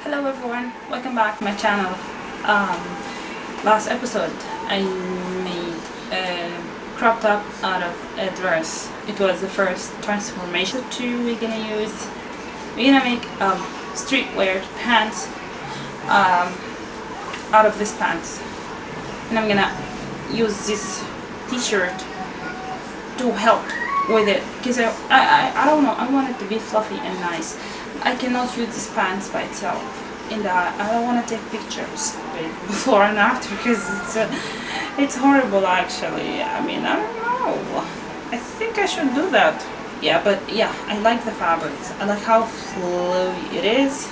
Hello everyone, welcome back to my channel. Last episode I made a crop top out of a dress. It was the first transformation. We're gonna make streetwear pants out of this pants, and I'm gonna use this t-shirt to help with it because I don't know, I want it to be fluffy and nice. I cannot use this pants by itself, and I don't want to take pictures with before and after because it's horrible actually. I mean, I don't know, I think I should do that. Yeah, but yeah, I like the fabrics. I like how flowy it is.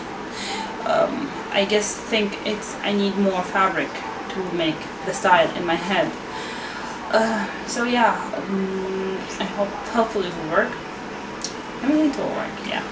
I just think I need more fabric to make the style in my head. So yeah, I hopefully it will work. I mean, it will work, yeah.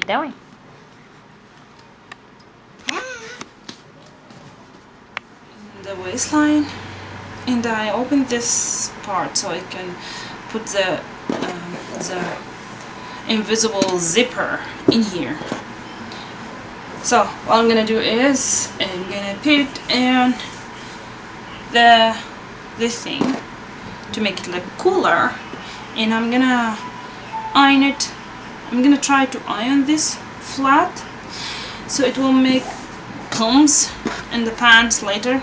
keep doing. The waistline, and I opened this part so I can put the invisible zipper in here. So what I'm gonna do is I'm gonna put in this thing to make it look cooler, and I'm gonna iron it. I'm gonna try to iron this flat so it will make combs in the pants later.